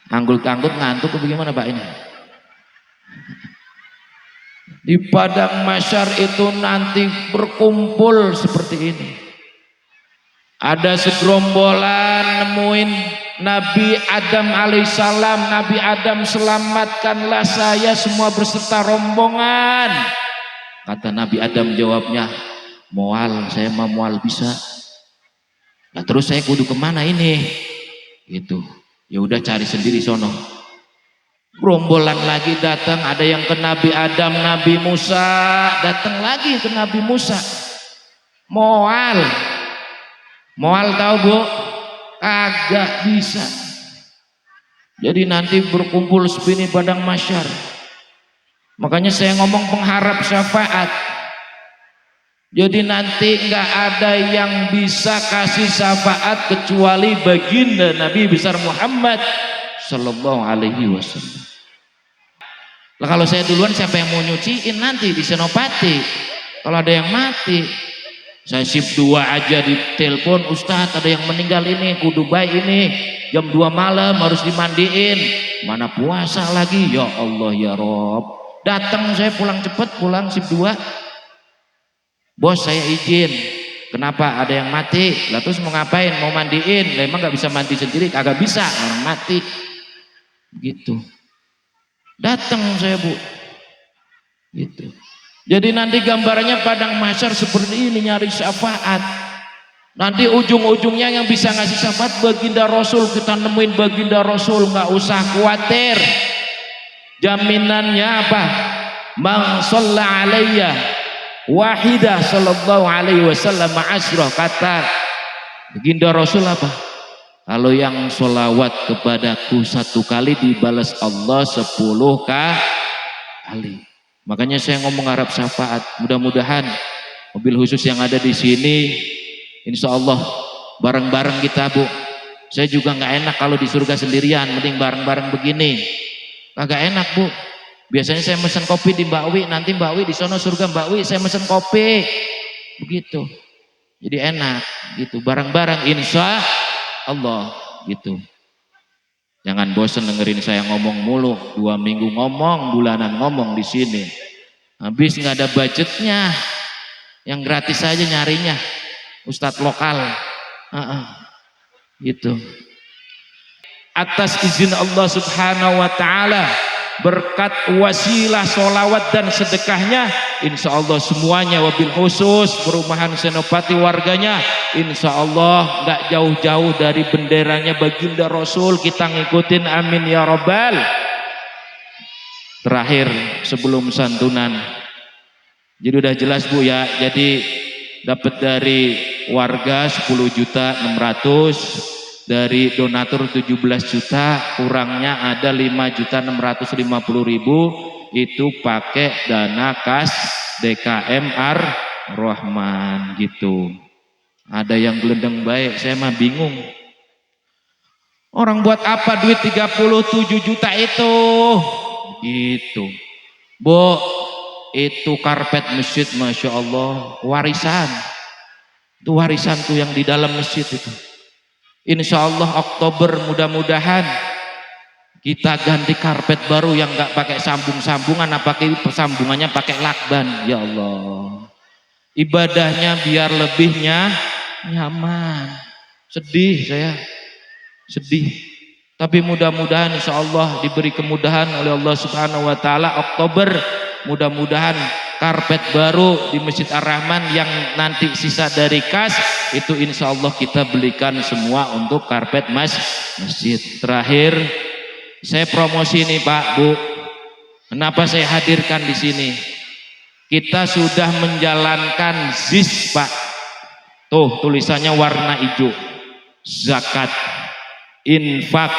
Anggul-anggul ngantuk bagaimana Pak ini? Di padang mahsyar itu nanti berkumpul seperti ini. Ada segerombolan nemuin Nabi Adam alaihissalam. Nabi Adam, selamatkanlah saya semua beserta rombongan. Kata Nabi Adam jawabnya, mual, saya mau mual bisa. Nah terus saya kudu kemana ini? Gitu. Ya udah cari sendiri sono. Gerombolan lagi datang, ada yang ke Nabi Adam, Nabi Musa, datang lagi ke Nabi Musa. Moal tahu Bu? Kagak bisa. Jadi nanti berkumpul seperti padang mahsyar. Makanya saya ngomong pengharap syafaat. Jadi nanti nggak ada yang bisa kasih syafaat kecuali baginda Nabi besar Muhammad Sallallahu Alaihi Wasallam. Lah kalau saya duluan siapa yang mau nyuciin nanti di Senopati? Kalau ada yang mati, saya shift 2 aja di telepon, Ustadz ada yang meninggal ini, kudu baik ini, jam 2 malam harus dimandiin. Mana puasa lagi? Ya Allah ya Rob. Datang saya pulang cepet, pulang shift 2. Bos saya izin. Kenapa? Ada yang mati. Lah terus mau ngapain? Mau mandiin. Lah emang gak bisa mandi sendiri? Kagak bisa, orang mati. Gitu. Datang saya Bu. Gitu. Jadi nanti gambarannya padang mahsyar seperti ini, nyari syafaat. Nanti ujung-ujungnya yang bisa ngasih syafaat baginda Rasul. Kita nemuin baginda Rasul, nggak usah khawatir. Jaminannya apa? Man shalla alayya wahidah sallallahu alaihi wasallam asyrah. Kata baginda Rasul apa? Kalau yang sholawat kepadaku 1 kali dibalas Allah 10 kali. Makanya saya ngomong harap syafaat. Mudah-mudahan mobil khusus yang ada di sini, insya Allah bareng-bareng kita Bu. Saya juga nggak enak kalau di surga sendirian, mending bareng-bareng begini. Kagak enak Bu. Biasanya saya mesen kopi di Mbak Wi, nanti Mbak Wi di sono surga Mbak Wi, saya mesen kopi, begitu. Jadi enak, gitu. Bareng-bareng, insya Allah, gitu. Jangan bosen dengerin saya ngomong mulu, 2 minggu ngomong, bulanan ngomong di sini. Habis nggak ada budgetnya, yang gratis aja nyarinya, Ustadz lokal, gitu. Atas izin Allah Subhanahu Wa Taala, berkat wasilah sholawat dan sedekahnya, insya Allah semuanya, wabil khusus perumahan Senopati warganya, insya Allah nggak jauh-jauh dari benderanya baginda Rasul, kita ngikutin, amin ya robbal. Terakhir sebelum santunan, jadi udah jelas Bu ya, jadi dapat dari warga 10.600.000, dari donatur 17 juta, kurangnya ada 5.650.000, itu pakai dana kas DKM Ar-Rahman gitu. Ada yang gelendeng baik, saya mah bingung. Orang buat apa duit 37 juta itu? Gitu. Bu, itu karpet masjid, Masya Allah, warisan. Itu warisan tuh yang di dalam masjid itu. Insya Allah Oktober mudah-mudahan kita ganti karpet baru yang nggak pakai sambung-sambungan, pakai sambungannya pakai lakban. Ya Allah, ibadahnya biar lebihnya nyaman. Sedih saya, sedih. Tapi mudah-mudahan insya Allah diberi kemudahan oleh Allah Subhanahu Wa Taala. Oktober mudah-mudahan karpet baru di Masjid Ar-Rahman, yang nanti sisa dari kas itu insya Allah kita belikan semua untuk karpet masjid. Terakhir saya promosi nih Pak Bu, kenapa saya hadirkan di sini? Kita sudah menjalankan ZIS Pak, tuh tulisannya warna hijau, zakat, infak,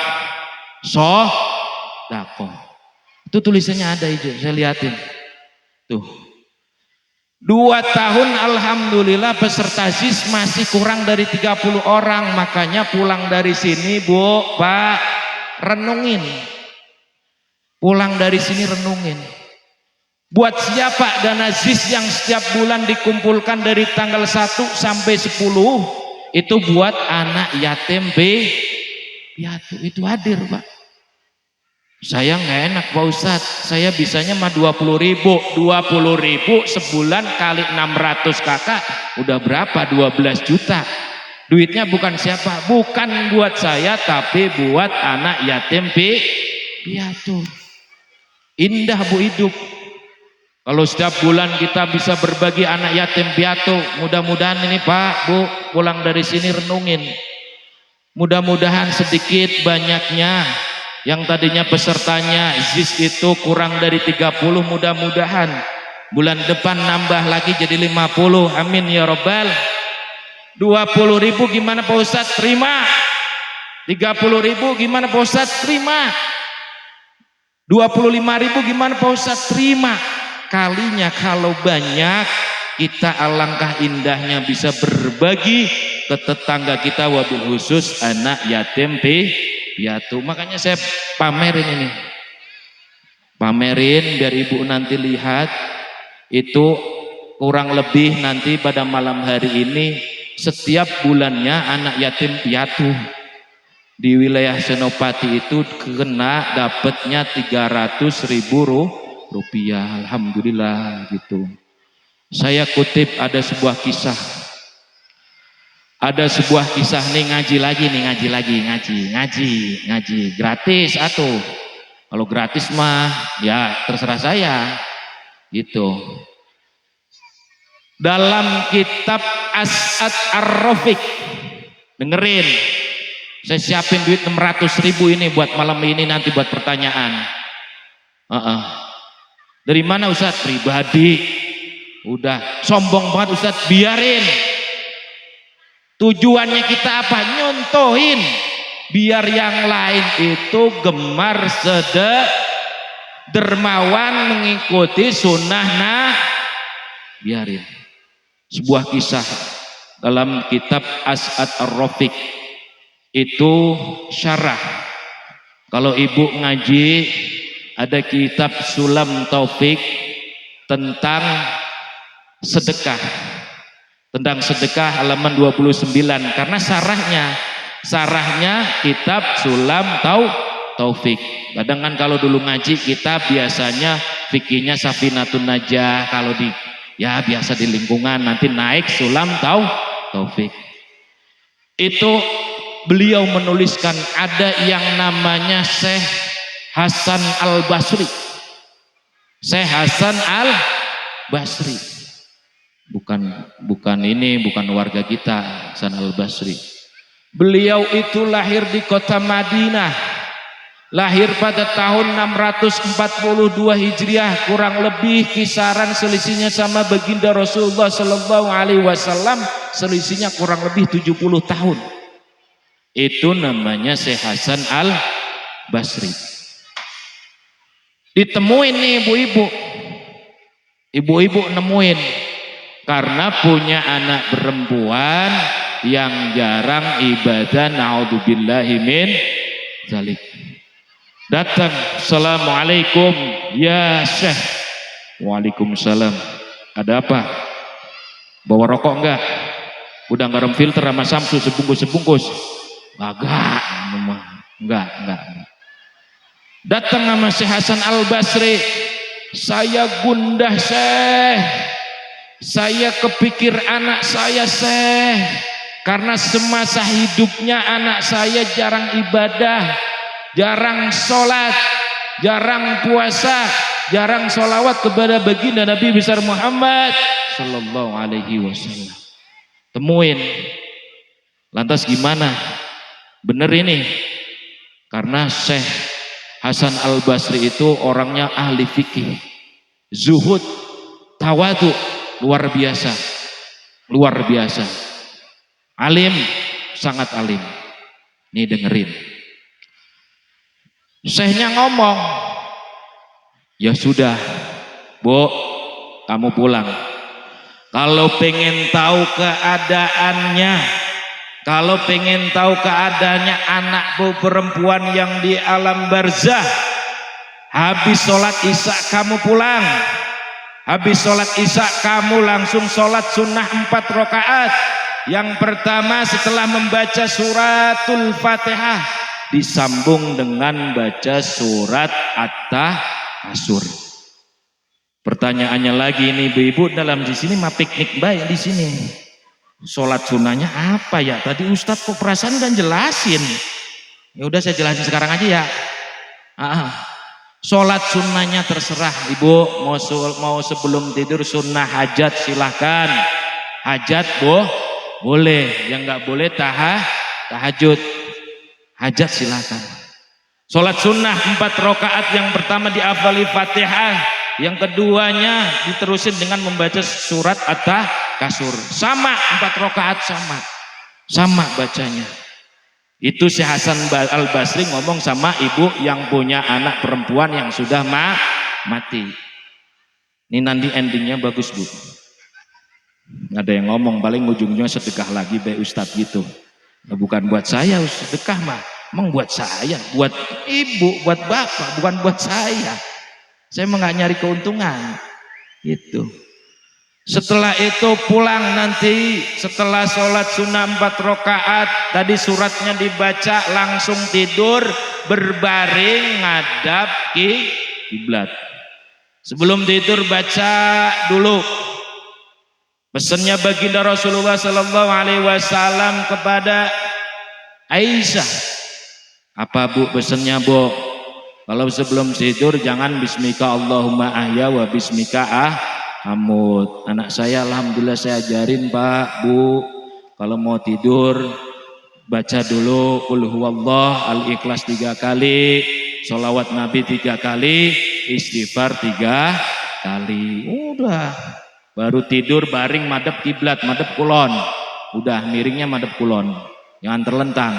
sedekah, itu tulisannya ada hijau, saya liatin tuh. 2 tahun alhamdulillah peserta ZIS masih kurang dari 30 orang. Makanya pulang dari sini Bu, Pak, renungin. Pulang dari sini renungin. Buat siapa dana ZIS yang setiap bulan dikumpulkan dari tanggal 1 sampai 10 itu buat anak yatim piatu, itu hadir Pak. Saya nggak enak Pak Ustadz, saya bisanya mah 20.000, 20.000 sebulan kali 600 kakak, udah berapa? 12 juta. Duitnya bukan siapa? Bukan buat saya, tapi buat anak yatim piatu. Indah Bu hidup. Kalau setiap bulan kita bisa berbagi anak yatim piatu, mudah-mudahan ini Pak, Bu, pulang dari sini renungin. Mudah-mudahan sedikit banyaknya yang tadinya pesertanya ZIS itu kurang dari 30, mudah-mudahan bulan depan nambah lagi jadi 50. Amin ya robbal. 20.000 gimana Pak Ustadz? Terima. 30.000 gimana Pak Ustadz? Terima. 25.000 gimana Pak Ustadz? Terima. Kalinya kalau banyak, kita alangkah indahnya bisa berbagi ke tetangga kita, wabil khusus anak yatim piatu. Makanya saya pamerin ini, pamerin biar ibu nanti lihat. Itu kurang lebih nanti pada malam hari ini setiap bulannya anak yatim piatu di wilayah Senopati itu kena dapatnya 300.000 rupiah. Alhamdulillah gitu. Saya kutip ada sebuah kisah. Ada sebuah kisah nih, ngaji lagi ngaji gratis atuh. Kalau gratis mah ya terserah saya gitu. Dalam kitab As'ad Ar-Rafiq, dengerin, saya siapin duit 600.000 ini buat malam ini nanti buat pertanyaan. Dari mana Ustadz? Pribadi. Udah sombong banget Ustadz, biarin. Tujuannya kita apa? Nyontohin biar yang lain itu gemar dermawan mengikuti sunnah biarin. Sebuah kisah dalam kitab As'ad Ar-Rafiq itu syarah. Kalau ibu ngaji ada kitab Sulam Taufik tentang sedekah, halaman 29, karena sarahnya kitab Sulam Taufik. Kadang kan kalau dulu ngaji kita biasanya fikihnya Safinatun Najah, kalau di ya biasa di lingkungan, nanti naik Sulam Taufik. Itu beliau menuliskan ada yang namanya Syekh Hasan Al-Basri. Syekh Hasan Al-Basri. Bukan warga kita, Hasan Al-Basri. Beliau itu lahir di kota Madinah. Lahir pada tahun 642 Hijriah, kurang lebih kisaran selisihnya sama baginda Rasulullah Sallallahu Alaihi Wasallam, selisihnya kurang lebih 70 tahun. Itu namanya Syekh Hasan Al-Basri. Ditemuin nih ibu-ibu nemuin, karena punya anak perempuan yang jarang ibadah, naudzubillahi min zalik. Datang, assalamualaikum ya Syekh. Waalaikumsalam. Ada apa? Bawa rokok enggak? Udah garam filter sama Samsu sebungkus. Enggak. Datang sama Syekh Hasan Al-Basri. Saya gundah Syekh. Saya kepikir anak saya Syekh. Karena semasa hidupnya anak saya jarang ibadah, jarang sholat, jarang puasa, jarang sholawat kepada baginda Nabi besar Muhammad Sallallahu Alaihi Wasallam. Temuin. Lantas gimana? Bener ini? Karena Syekh Hasan Al-Basri itu orangnya ahli fikih, zuhud, tawadu, luar biasa. Alim, sangat alim. Nih dengerin. Syekhnya ngomong, ya sudah, Bu, kamu pulang. Kalau pengen tahu keadaannya, anakku perempuan yang di alam barzah, habis sholat isya kamu pulang. Habis sholat isya kamu langsung sholat sunnah 4 rakaat. Yang pertama setelah membaca suratul Fatihah, disambung dengan baca surat At-Takasur. Pertanyaannya lagi ini ibu-ibu dalam di sini mah piknik baik di sini. Sholat sunnahnya apa ya? Tadi Ustadz kok perasaan dan jelasin. Ya udah saya jelasin sekarang aja ya. Sholat sunnahnya terserah ibu, mau sebelum tidur sunnah hajat silahkan. Hajat boleh, yang nggak boleh tahajud. Hajat silahkan. Sholat sunnah 4 rakaat, yang pertama diafali Fatihah, yang keduanya diterusin dengan membaca surat At-Takasur. Sama 4 rakaat sama bacanya. Itu si Hasan Al-Basri ngomong sama ibu yang punya anak perempuan yang sudah mati. Ini nanti endingnya bagus bu. Ada yang ngomong paling ujungnya sedekah lagi be Ustadz gitu. Nah, bukan buat saya sedekah mah, emang buat saya, buat ibu, buat bapak, bukan buat saya. Saya mah nggak nyari keuntungan. Gitu. Setelah itu pulang nanti setelah sholat sunnah 4 rakaat tadi suratnya dibaca langsung tidur berbaring ngadap kiblat. Sebelum tidur baca dulu pesannya baginda Rasulullah Sallallahu Alaihi Wasallam kepada Aisyah. Apa bu pesannya bu? Kalau sebelum tidur jangan bismika Allahumma ahya wa bismika amut. Anak saya alhamdulillah saya ajarin pak bu, kalau mau tidur baca dulu qul huwallah al-ikhlas 3 kali, sholawat nabi 3 kali, istighfar 3 kali. Udah baru tidur baring madep kiblat, madep kulon. Udah miringnya madep kulon, jangan terlentang.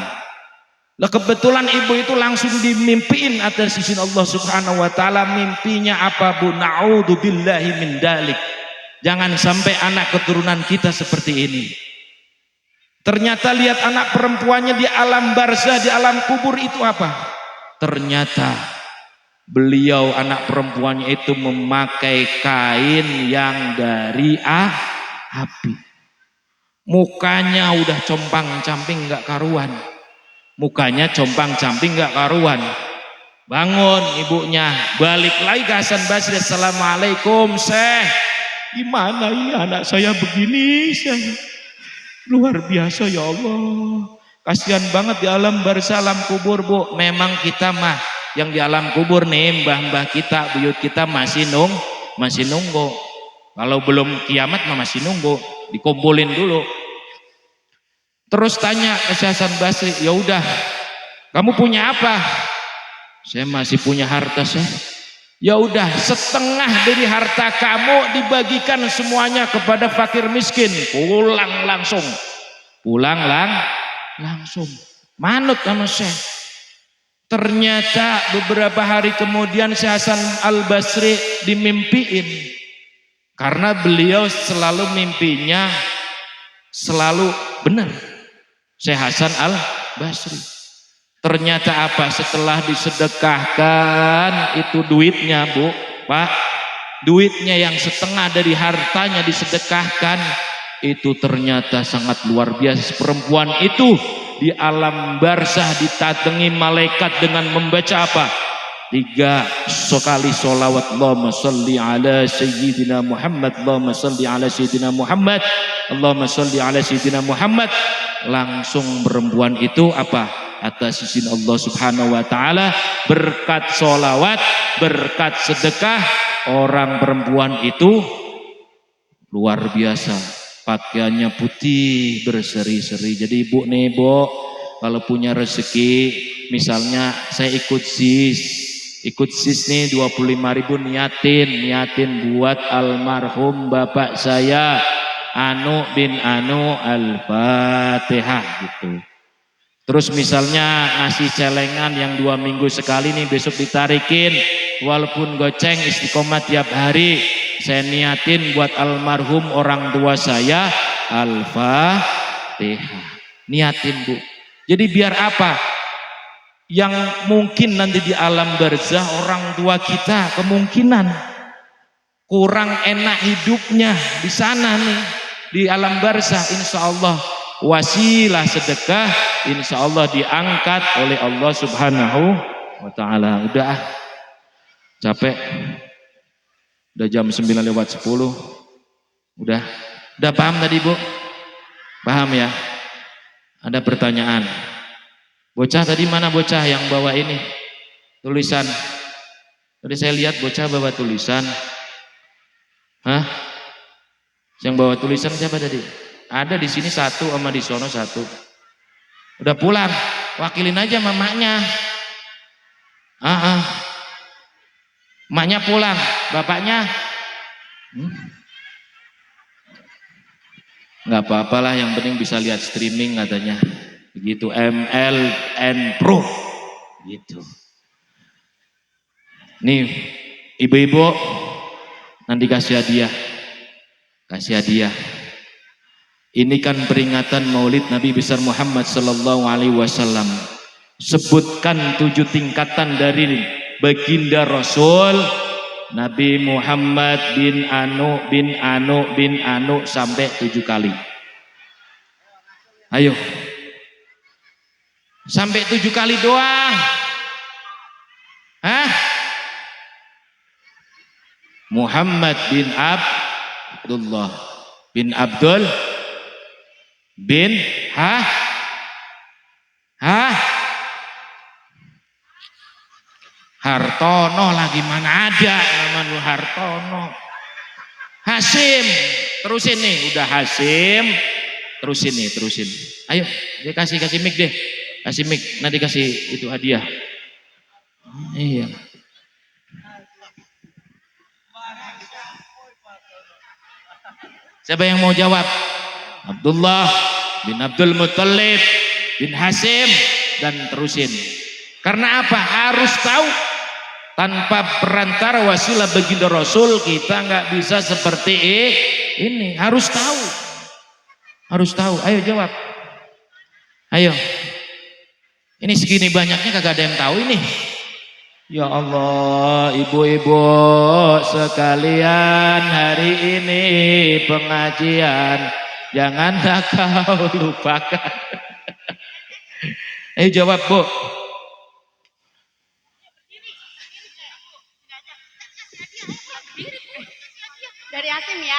Lah kebetulan ibu itu langsung dimimpiin atas izin Allah Subhanahu wa taala. Mimpinya apa bu? Na'udzubillahi min dalik. Jangan sampai anak keturunan kita seperti ini. Ternyata lihat anak perempuannya di alam barzah, di alam kubur itu apa? Ternyata beliau anak perempuannya itu memakai kain yang dari api. Mukanya udah compang-camping nggak karuan. Mukanya compang-camping gak karuan. Bangun ibunya, balik lagi ke Hasan Basri. Assalamualaikum Syekh, gimana ini anak saya begini Syekh? Luar biasa ya Allah. Kasihan banget di alam barzah, alam kubur bu. Memang kita mah yang di alam kubur nih, mbah-mbah kita, buyut kita masih nunggu. Kalau belum kiamat mah masih nunggu, dikumpulin dulu. Terus tanya ke Hasan Basri, ya udah, kamu punya apa? Saya masih punya harta saya. Ya udah, setengah dari harta kamu dibagikan semuanya kepada fakir miskin. Pulang langsung. Manut sama saya. Ternyata beberapa hari kemudian si Hasan Al-Basri dimimpiin. Karena beliau selalu mimpinya selalu benar. Syekh Hasan Al-Basri. Ternyata apa? Setelah disedekahkan itu duitnya bu, pak, duitnya yang setengah dari hartanya disedekahkan itu ternyata sangat luar biasa. Perempuan itu di alam barzah ditatengi malaikat dengan membaca apa? 3 kali sholawat. Allahumma salli ala sayyidina Muhammad, Allahumma salli ala sayyidina Muhammad, Allahumma salli ala sayyidina Muhammad. Langsung perempuan itu apa? Atas izin Allah Subhanahu wa taala, berkat sholawat, berkat sedekah, orang perempuan itu luar biasa. Pakaiannya putih berseri-seri. Jadi ibu nih bu, kalau punya rezeki, misalnya saya ikut sis nih 25.000 niatin buat almarhum bapak saya Anu bin Anu Al-Fatihah gitu. Terus misalnya ngasih celengan yang 2 minggu sekali nih, besok ditarikin, walaupun goceng istiqomah tiap hari, saya niatin buat almarhum orang tua saya Al-Fatihah. Niatin bu. Jadi biar apa? Yang mungkin nanti di alam barzah orang tua kita kemungkinan kurang enak hidupnya di sana nih, di alam barzah, insya Allah wasilah sedekah insya Allah diangkat oleh Allah Subhanahu wa ta'ala. Udah capek, udah jam 9:10. Udah paham tadi Bu? Paham ya? Ada pertanyaan? Bocah tadi mana bocah yang bawa ini tulisan? Tadi saya lihat bocah bawa tulisan. Hah? Yang bawa tulisan siapa tadi? Ada di sini satu sama di sono satu. Udah pulang, wakilin aja mamanya. Emaknya pulang, bapaknya nggak apa-apalah, yang penting bisa lihat streaming katanya. Begitu MLN Pro gitu. Nih ibu-ibu nanti kasih hadiah. Ini kan peringatan Maulid Nabi besar Muhammad sallallahu alaihi wasallam. Sebutkan 7 tingkatan dari baginda Rasul Nabi Muhammad bin Anu sampai 7 kali. Ayo. Sampai 7 kali doang. Hah? Muhammad bin Abdullah bin Abdul bin Hartono lagi, mana ada namanya Hartono. Hasim, terusin nih, udah Hasim, terusin. Ayo, dia kasih mic deh, kasih mic, nanti kasih itu hadiah. Iya. Siapa yang mau jawab? Abdullah bin Abdul Muttalib bin Hasim, dan terusin. Karena apa? Harus tahu. Tanpa perantara wasilah baginda Rasul kita nggak bisa seperti ini. Harus tahu. Ayo jawab. Ayo. Ini segini banyaknya kagak ada yang tahu ini. Ya Allah, ibu-ibu sekalian, hari ini pengajian janganlah kau lupakan. Ayo jawab Bu. Dari Asim ya.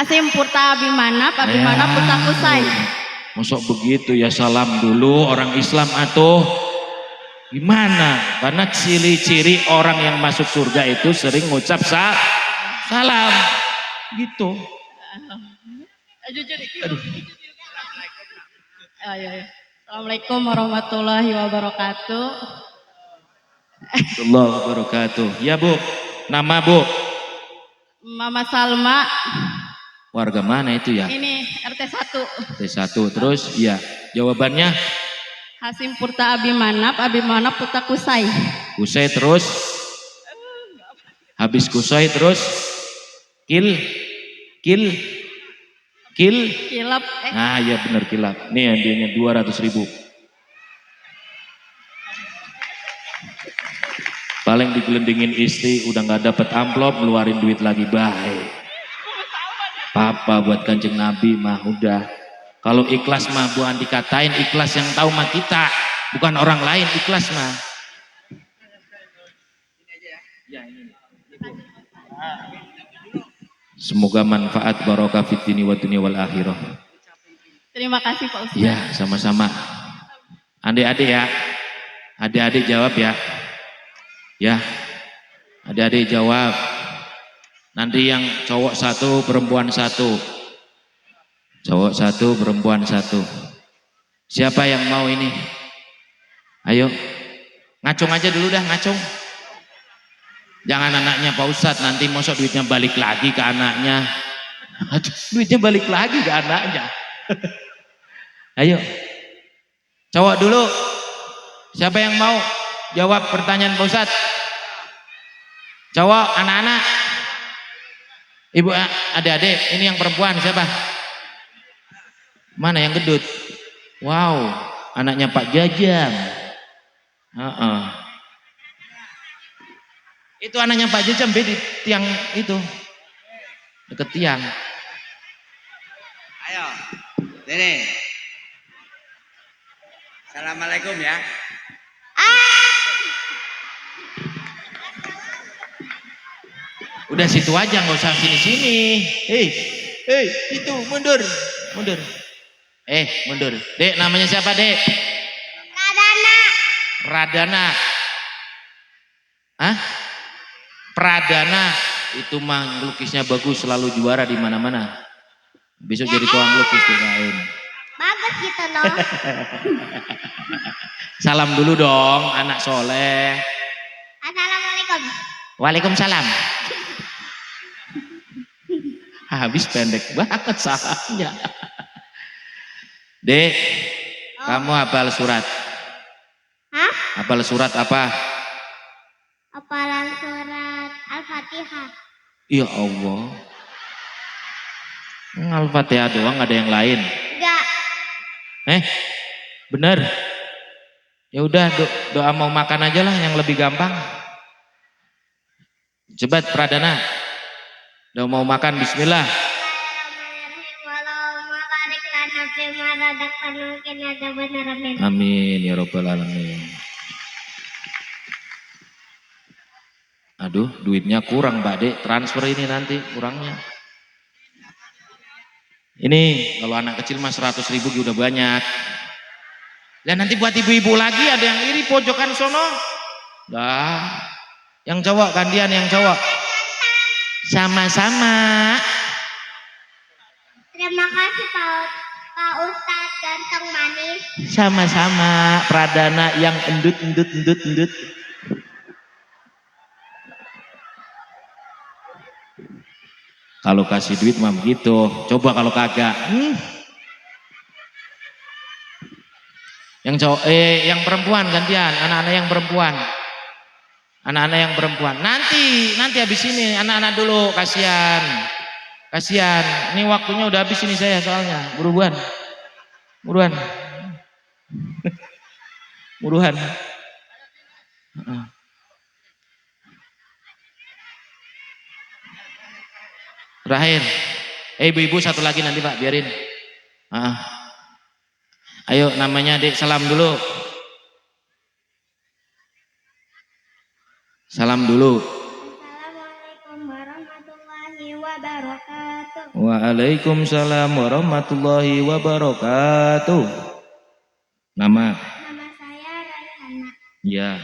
Asim Purta Abimana Putra Kusai. Masuk begitu ya, salam dulu orang Islam atuh. Gimana? Karena ciri-ciri orang yang masuk surga itu sering ngucap salam. Gitu. Aduh. Assalamualaikum warahmatullahi wabarakatuh. Warahmatullahi wabarakatuh. Ya Bu, nama Bu? Mama Salma. Warga mana itu ya? Ini RT 1. RT 1. Terus ya, jawabannya? Hasim Purta Abimana Putra Kusai. Kusai terus? Habis Kusai terus? Kilap. Nah ya benar, kilap. Nih hadiahnya 200.000. Paling digelendingin istri, udah nggak dapet amplop, ngeluarin duit lagi. Baik. Papa buat Kanjeng Nabi mah udah. Kalau ikhlas mah bukan dikatain, ikhlas yang tahu mah kita, bukan orang lain. Ikhlas mah. Semoga manfaat barokah fid dini wa dunya wal akhirah. Terima kasih Pak Ustaz. Ya, sama-sama. Adik-adik ya. Adik-adik jawab ya. Ya. Adik-adik jawab. Nanti yang cowok 1, perempuan 1. Cowok 1, perempuan 1. Siapa yang mau ini? Ayo. Ngacung aja dulu dah, ngacung. Jangan anaknya Pak Ustadz, nanti mosok duitnya balik lagi ke anaknya. Duitnya balik lagi ke anaknya. Ayo. Cowok dulu. Siapa yang mau jawab pertanyaan Pak Ustadz? Cowok, anak-anak. Ibu, adik-adik, ini yang perempuan siapa? Mana yang gedut? Wow, anaknya Pak Jajang. Itu anaknya Pak Jajang di tiang itu. Deket tiang. Ayo, Dede. Assalamualaikum ya. Udah situ aja, nggak usah sini-sini. Hei, itu mundur. Mundur. Dek, namanya siapa, Dek? Radana. Hah? Pradana. Itu mah lukisnya bagus, selalu juara di mana-mana. Besok jadi tukang lukis kirain. Bagus gitu loh. Salam dulu dong, anak soleh. Assalamualaikum. Waalaikumsalam. Habis pendek banget salamnya. Dek, kamu hafal surat? Hah? Hafal surat apa? Hafalan surat Al-Fatihah. Ya Allah. Al-Fatihah doang, nggak ada yang lain. Enggak. Bener. Ya udah, doa mau makan aja lah yang lebih gampang. Coba Pradana. Udah mau makan, bismillah. Amin ya robbal alamin. Aduh, duitnya kurang Mbak Dek, transfer ini nanti kurangnya. Ini kalau anak kecil mah 100.000 udah banyak. Dan nanti buat ibu-ibu lagi ada yang iri pojokan sono. Lah, yang cowok gantian yang cowok. Sama-sama. Terima kasih Pak Ustadz ganteng manis. Sama-sama. Pradana yang endut. Kalau kasih duit mah begitu. Coba kalau kagak. Yang cowok, yang perempuan gantian. Anak-anak yang perempuan. Anak-anak yang perempuan. Nanti habis ini anak-anak dulu. Kasihan. Ini waktunya udah habis ini saya soalnya. Buruan. Terakhir. Ibu-ibu satu lagi nanti Pak, biarin. Ayo namanya Dek, salam dulu. Assalamualaikum warahmatullahi wabarakatuh. Waalaikumsalam warahmatullahi wabarakatuh. Nama saya Raihana. Ya.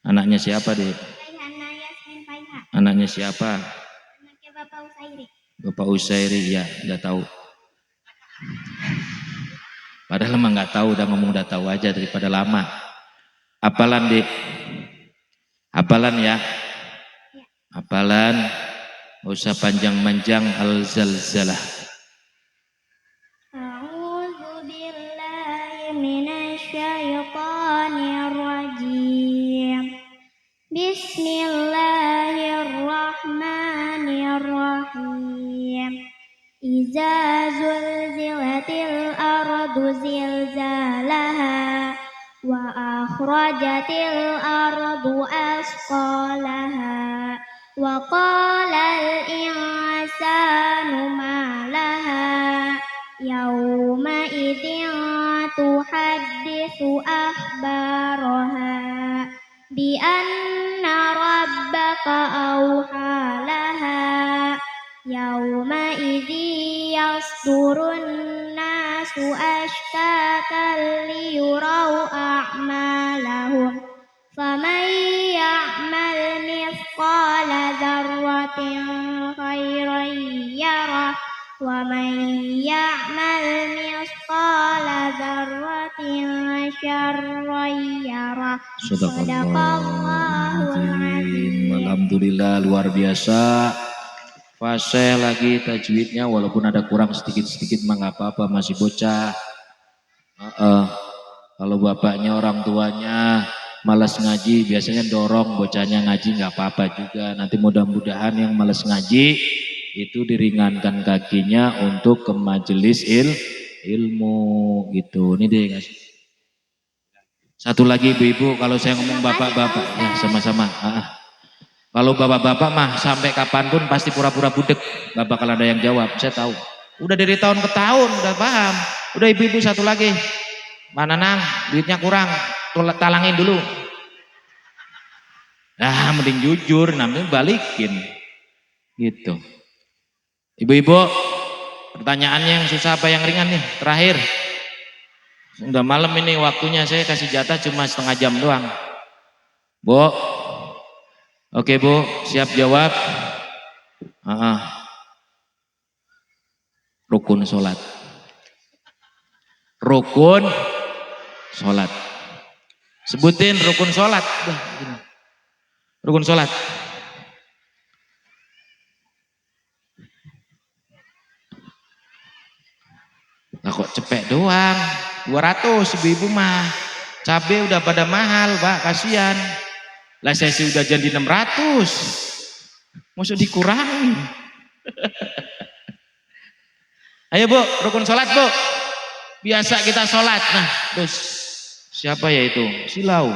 Anaknya siapa, Dek? Raihana Yasmin Faiha. Anaknya siapa? Anaknya Bapak Usairi. Bapak Usairi, ya, udah tahu. Padahal emang nggak tahu, udah ngomong udah tahu aja daripada lama. Hafalan, Dek. Hafalan ya. Hafalan. Gak usah panjang-panjang. Al-Zalzalah. A'udzu billahi minasyaitonir rajim. Bismillahirrahmanirrahim. Iza zulzilatil ardu zilzalaha wa akhrajatil ardu asqalaha wa qalal insanu ma laha yawma idzin tuhadditsu akhbaraha bi anna rabbaka awhalaha yawma idzi yasdurun nasu ashtatan liyurau a'malahum faman ya'mal mithqala dzarratin khairan yarah wa man ya'mal mithqala dzarratin syarran yarah. Shadaqallahul azim. Alhamdulillah, luar biasa. Fasih lagi tajwidnya, walaupun ada kurang sedikit-sedikit mah nggak apa-apa, masih bocah. Kalau bapaknya orang tuanya malas ngaji, biasanya dorong bocahnya ngaji, nggak apa-apa juga. Nanti mudah-mudahan yang malas ngaji itu diringankan kakinya untuk ke majelis ilmu gitu. Ini deh ngasih. Satu lagi ibu-ibu, kalau saya ngomong bapak-bapak ya sama-sama. Kalau bapak-bapak mah sampai kapanpun pasti pura-pura budek. Gak bakal ada yang jawab, saya tahu. Udah dari tahun ke tahun, udah paham. Udah ibu-ibu satu lagi. Mana nang, duitnya kurang, talangin dulu. Nah, mending jujur, namanya balikin. Gitu. Ibu-ibu, pertanyaannya yang susah apa yang ringan nih? Terakhir. Udah malam ini waktunya, saya kasih jatah cuma setengah jam doang. Bu, oke Bu, siap jawab. Rukun sholat. Rukun sholat. Sebutin rukun sholat. Rukun sholat. Nah kok cepet doang. 200 ibu-ibu mah. Cabai udah pada mahal Pak, kasihan. Lah saya sih udah jadi 600. Maksud dikurangi. Ayo Bu, rukun sholat Bu. Biasa kita sholat. Nah, terus siapa ya itu? Silau.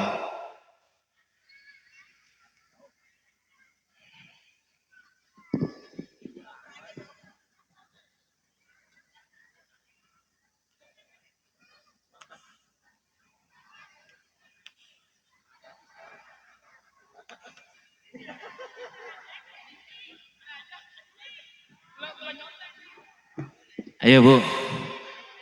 Ayo Bu.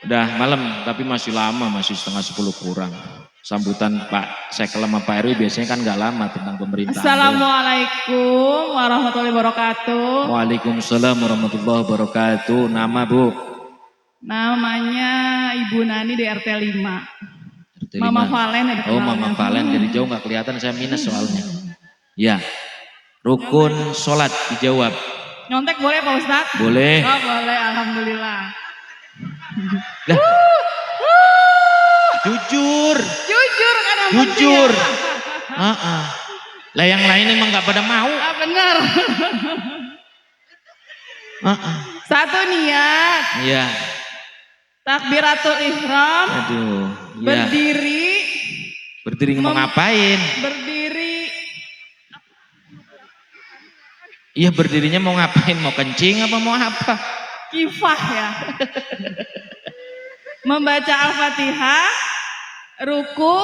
Udah malam tapi masih lama, masih setengah 10 kurang. Sambutan Pak Sekel sama Pak RW biasanya kan nggak lama tentang pemerintahan. Assalamualaikum warahmatullahi wabarakatuh. Waalaikumsalam warahmatullahi wabarakatuh. Nama Bu? Namanya Ibu Nani di RT 5. RT 5. Mama Valen ya. Oh Mama Valen, dari jauh nggak kelihatan, saya minus soalnya. Ya, rukun sholat dijawab. Nyontek boleh Pak Ustadz? Boleh. Oh boleh, alhamdulillah. Lah. Jujur. Jujur kan yang Jujur. penting ya. Lah yang lain emang nggak pada mau. Benar. Satu niat. Iya. Takbiratul ihram. Aduh. Ya. Berdiri. Berdiri mau ngapain? Berdiri. Iya berdirinya mau ngapain? Mau kencing apa mau apa? Kifah ya. Membaca Al-Fatihah, ruku,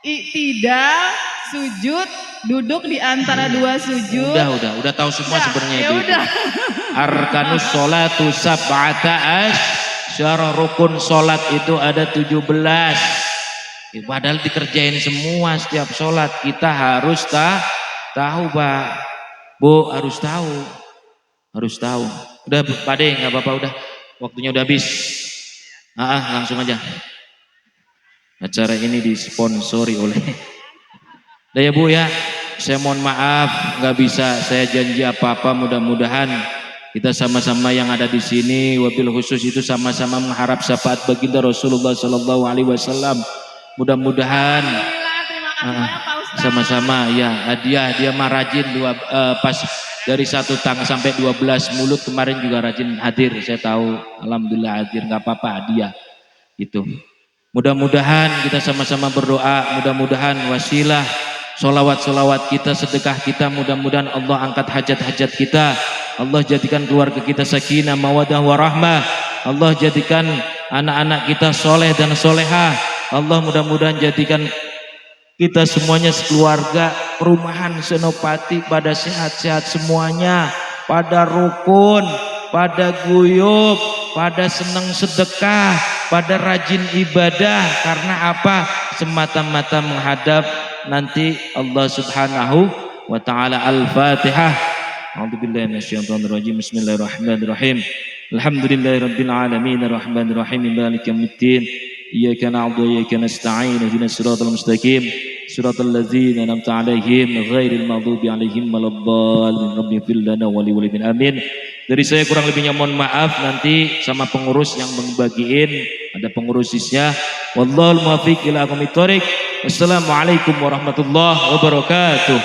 iktidal, sujud, duduk di antara dua sujud. Udah tahu semua sebenarnya ya itu. Udah. Arkanus sholatu sab'ata asyara, rukun sholat itu ada 17. Padahal dikerjain semua setiap sholat. Kita harus tahu Pak. Bu harus tahu. Harus tahu. Udah Pak De, nggak apa-apa udah. Waktunya udah habis. Langsung aja. Acara ini disponsori oleh. Udah ya Bu ya. Saya mohon maaf nggak bisa saya janji apa-apa, mudah-mudahan kita sama-sama yang ada di sini wabil khusus itu sama-sama mengharap syafaat baginda Rasulullah sallallahu alaihi wasallam. Mudah-mudahan sama-sama ya hadiah dia mah rajin pas dari 1 tang sampai 12 mulut kemarin juga rajin hadir, saya tahu, alhamdulillah hadir, nggak apa-apa hadiah itu. Mudah-mudahan kita sama-sama berdoa, mudah-mudahan wasilah solawat kita, sedekah kita, mudah-mudahan Allah angkat hajat-hajat kita, Allah jadikan keluarga kita sakinah mawadah warahmah, Allah jadikan anak-anak kita soleh dan solehah, Allah mudah-mudahan jadikan kita semuanya sekeluarga perumahan Senopati pada sehat-sehat semuanya, pada rukun, pada guyup, pada senang sedekah, pada rajin ibadah. Karena apa? Semata-mata menghadap nanti Allah Subhanahu wa taala. Al-Fatihah. A'udzubillahi minasyaitonirrajim. Bismillahirrahmanirrahim. Alhamdulillahirabbil alamin arrahmanir rahim maliki yaumiddin. Iyyaka na'budu wa iyyaka nasta'in. Ihdinas siratal mustaqim. Siratal ladzina an'amta 'alaihim ghairil maghdubi 'alaihim waladdallin. Rabbighfir lana wa li walidayna. Amin. Dari saya kurang lebihnya mohon maaf, nanti sama pengurus yang membagiin, ada pengurusnya. Wallahul muwaffiq ila aqwamit thoriq. Wassalamualaikum warahmatullahi wabarakatuh.